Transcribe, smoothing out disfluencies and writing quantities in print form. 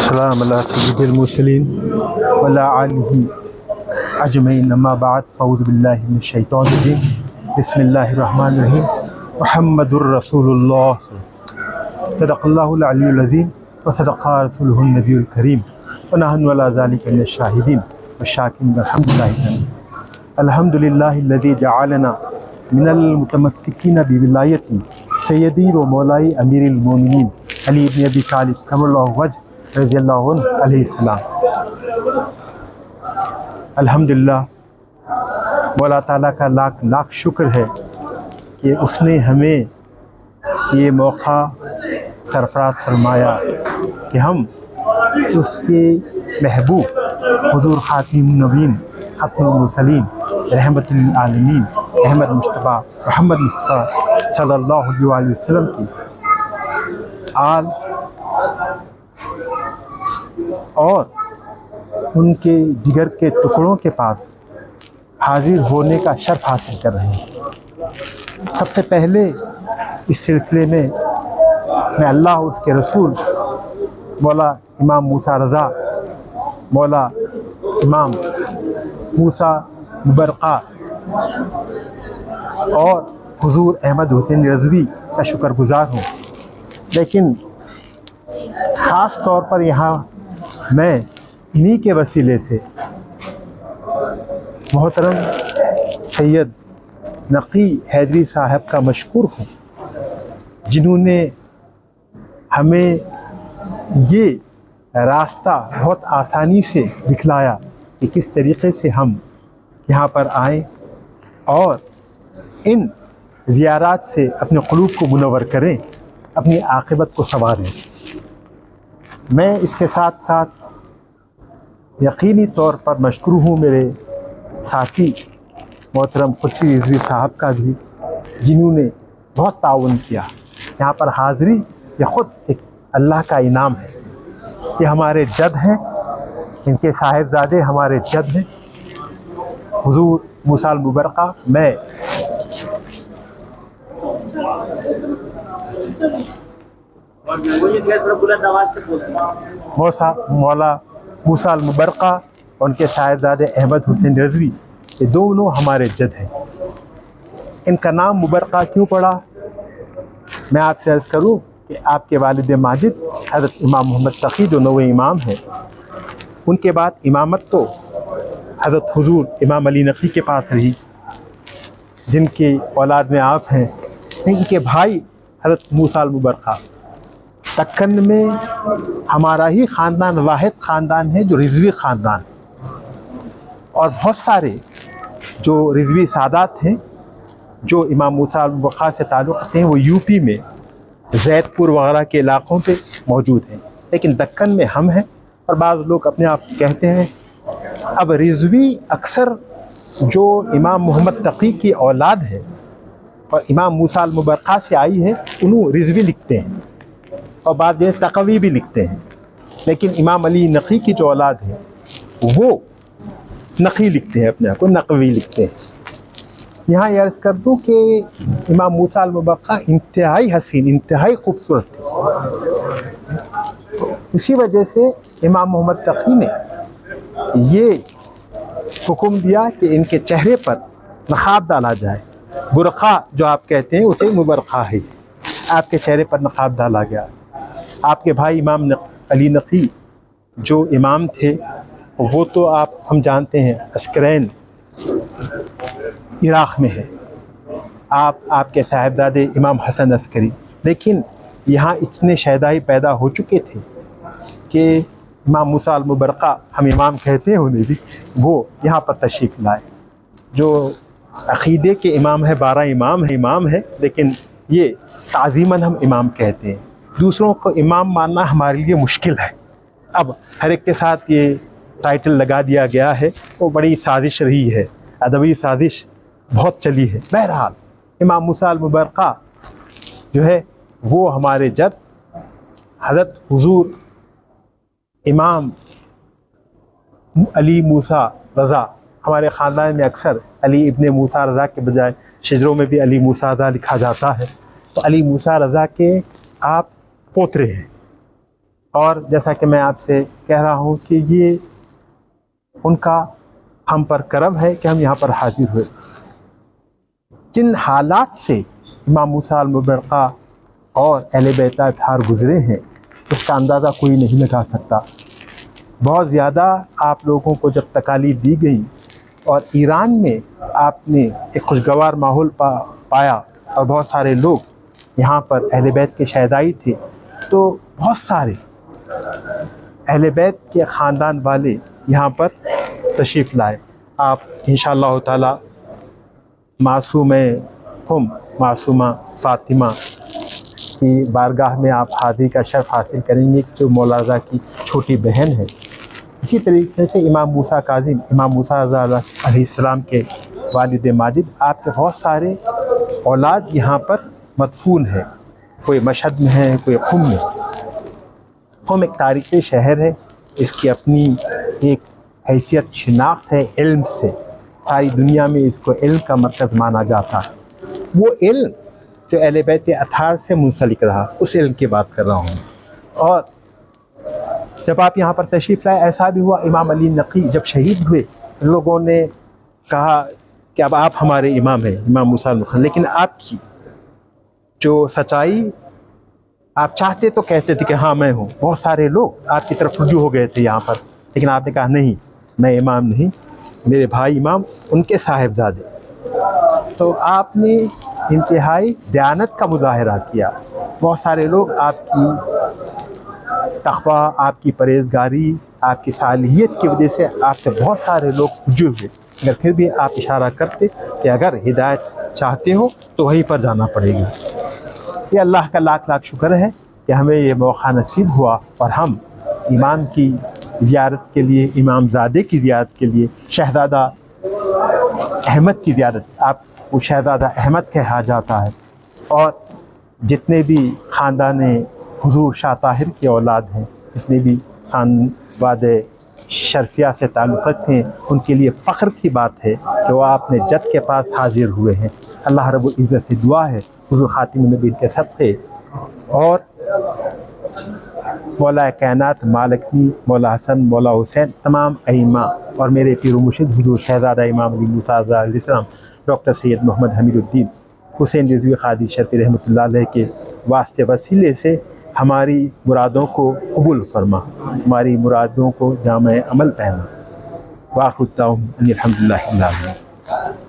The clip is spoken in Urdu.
والسلام على سيد المرسلين وعلى آله أجمعين أما بعد فأعوذ بالله من الشيطان الرجيم بسم الله الرحمن الرحيم محمد رسول الله صدق الله العلي العظيم وصدق رسوله النبي الكريم ونحن على ذلك من الشاهدين والشاكرين الحمد لله الذي جعلنا من المتمسكين بولايته سيدي ومولاي أمير المؤمنين علی ابن ابی طالب کرم اللہ وجہ رضی اللہ عنہ علیہ السلام۔ الحمدللہ مولا تعالیٰ کا لاکھ لاکھ شکر ہے کہ اس نے ہمیں یہ موقع سرفراز فرمایا کہ ہم اس کے محبوب حضور خاتم النبیین ختم المرسلین رحمت للعالمین احمد مصطفیٰ محمد مصطفیٰ صلی اللہ علیہ وسلم کی آل اور ان کے جگر کے ٹکڑوں کے پاس حاضر ہونے کا شرف حاصل کر رہے ہیں۔ سب سے پہلے اس سلسلے میں اللہ اور اس کے رسول مولا امام موسیٰ رضا مولا امام موسیٰ مبرقہ اور حضور احمد حسین رضوی کا شکر گزار ہوں، لیکن خاص طور پر یہاں میں انہی کے وسیلے سے محترم سید نقی حیدری صاحب کا مشکور ہوں، جنہوں نے ہمیں یہ راستہ بہت آسانی سے دکھلایا کہ کس طریقے سے ہم یہاں پر آئیں اور ان زیارات سے اپنے قلوب کو منور کریں، اپنی عاقبت کو سنواریں۔ میں اس کے ساتھ ساتھ یقینی طور پر مشکور ہوں میرے ساتھی محترم قدسی رضوی صاحب کا بھی، جنہوں نے بہت تعاون کیا۔ یہاں پر حاضری یہ خود ایک اللہ کا انعام ہے۔ یہ ہمارے جد ہیں، ان کے صاحبزادے ہمارے جد ہیں حضور موسیٰ المبرقہ۔ میں مولا موسیٰ المبرقہ اور ان کے صاحبزادے احمد حسین رضوی، یہ دونوں ہمارے جد ہیں۔ ان کا نام مبرقہ کیوں پڑا؟ میں آپ سے عرض کروں کہ آپ کے والد ماجد حضرت امام محمد تقی جو نویں امام ہیں، ان کے بعد امامت تو حضرت حضور امام علی نقی کے پاس رہی، جن کے اولاد میں آپ ہیں۔ ان کے بھائی حضرت موسیٰ المبرقہ۔ دکن میں ہمارا ہی خاندان واحد خاندان ہے جو رضوی خاندان ہے، اور بہت سارے جو رضوی سادات ہیں جو امام موسیٰ المبرقہ سے تعلق رکھتے ہیں وہ یو پی میں زید پور وغیرہ کے علاقوں پہ موجود ہیں، لیکن دکن میں ہم ہیں۔ اور بعض لوگ اپنے آپ کہتے ہیں، اب رضوی اکثر جو امام محمد تقی کی اولاد ہے اور امام موسیٰ المبرقہ سے آئی ہے انہوں رضوی لکھتے ہیں، اور بعض یہ تقوی بھی لکھتے ہیں، لیکن امام علی نقی کی جو اولاد ہے وہ نقی لکھتے ہیں، اپنے آپ کو نقوی لکھتے ہیں۔ یہاں یہ عرض کر دوں کہ امام موسیٰ المبرقہ انتہائی حسین، انتہائی خوبصورت تھے، تو اسی وجہ سے امام محمد تقی نے یہ حکم دیا کہ ان کے چہرے پر نقاب ڈالا جائے۔ برقع جو آپ کہتے ہیں اسے مبرقہ ہے، آپ کے چہرے پر نقاب ڈالا گیا۔ آپ کے بھائی امام علی نقی جو امام تھے وہ تو ہم جانتے ہیں عسکرین عراق میں ہے، آپ کے صاحبزادے امام حسن عسکری، لیکن یہاں اتنے شہدائی پیدا ہو چکے تھے کہ امام موسیٰ المبرقہ ہم امام کہتے ہیں انہیں بھی، وہ یہاں پر تشریف لائے۔ جو عقیدے کے امام ہے، 12 امام ہے، لیکن یہ تعظیماً ہم امام کہتے ہیں۔ دوسروں کو امام ماننا ہمارے لیے مشکل ہے، اب ہر ایک کے ساتھ یہ ٹائٹل لگا دیا گیا ہے، وہ بڑی سازش رہی ہے، ادبی سازش بہت چلی ہے۔ بہرحال امام موسیٰ المبرقہ جو ہے وہ ہمارے جد حضرت حضور امام علی موسیٰ رضا، ہمارے خاندان میں اکثر علی ابن موسیٰ رضا کے بجائے شجروں میں بھی علی موسیٰ رضا لکھا جاتا ہے، تو علی موسیٰ رضا کے آپ پوترے ہیں، اور جیسا کہ میں آپ سے کہہ رہا ہوں کہ یہ ان کا ہم پر کرم ہے کہ ہم یہاں پر حاضر ہوئے۔ جن حالات سے امام موسیٰ المبرقہ اور اہل بیت اطہار گزرے ہیں اس کا اندازہ کوئی نہیں لگا سکتا۔ بہت زیادہ آپ لوگوں کو جب تکالیف دی گئیں اور ایران میں آپ نے ایک خوشگوار ماحول پایا اور بہت سارے لوگ یہاں پر اہل بیت کے شہدائی تھے، تو بہت سارے اہل بیت کے خاندان والے یہاں پر تشریف لائے۔ آپ انشاءاللہ تعالی معصوم معصومہ فاطمہ کی بارگاہ میں آپ حاضری کا شرف حاصل کریں گے جو مولا رضا کی چھوٹی بہن ہے۔ اسی طریقے سے امام موسیٰ کاظم، امام موسیٰ رضا علیہ السلام کے والد ماجد، آپ کے بہت سارے اولاد یہاں پر مدفون ہیں، کوئی مشہد میں ہے، کوئی قم میں۔ قم ایک تاریخی شہر ہے، اس کی اپنی ایک حیثیت شناخت ہے علم سے، ساری دنیا میں اس کو علم کا مرکز مانا جاتا ہے۔ وہ علم جو اہل بیت اطہار سے منسلک رہا، اس علم کی بات کر رہا ہوں۔ اور جب آپ یہاں پر تشریف لائے، ایسا بھی ہوا امام علی نقی جب شہید ہوئے، لوگوں نے کہا کہ اب آپ ہمارے امام ہیں، امام موسیٰ المبرقہ، لیکن آپ کی جو سچائی آپ چاہتے تو کہتے تھے کہ ہاں میں ہوں۔ بہت سارے لوگ آپ کی طرف رجوع ہو گئے تھے یہاں پر، لیکن آپ نے کہا نہیں، میں امام نہیں، میرے بھائی امام، ان کے صاحبزادے۔ تو آپ نے انتہائی دیانت کا مظاہرہ کیا۔ بہت سارے لوگ آپ کی تقویٰ، آپ کی پرہیزگاری، آپ کی صالحیت کی وجہ سے آپ سے بہت سارے لوگ رجوع ہوئے، مگر پھر بھی آپ اشارہ کرتے کہ اگر ہدایت چاہتے ہو تو وہیں پر جانا پڑے گا۔ یہ اللہ کا لاکھ لاکھ شکر ہے کہ ہمیں یہ موقع نصیب ہوا اور ہم امام کی زیارت کے لیے، امام زادے کی زیارت کے لیے، شہزادہ احمد کی زیارت، آپ کو شہزادہ احمد کہا جاتا ہے، اور جتنے بھی خاندان حضور شاہ طاہر کی اولاد ہیں، جتنے بھی خاندان شرفیہ سے تعلق رکھتے ہیں، ان کے لیے فخر کی بات ہے کہ وہ اپنے جد کے پاس حاضر ہوئے ہیں۔ اللہ رب العزت سے دعا ہے حضور خاتم النبی کے صدقے اور مولا کائنات مالکنی، مولا حسن، مولا حسین، تمام ائمہ اور میرے پیر و مرشد حضور شہزادہ امام علی موسیٰ رضا علیہ السلام ڈاکٹر سید محمد حمید الدین حسین رضوی قادری شرفی رحمۃ اللہ علیہ کے واسطے وسیلے سے ہماری مرادوں کو قبول فرما، ہماری مرادوں کو جامع عمل پہنا۔ وآخر دعواہم ان الحمد للہ رب العالمین۔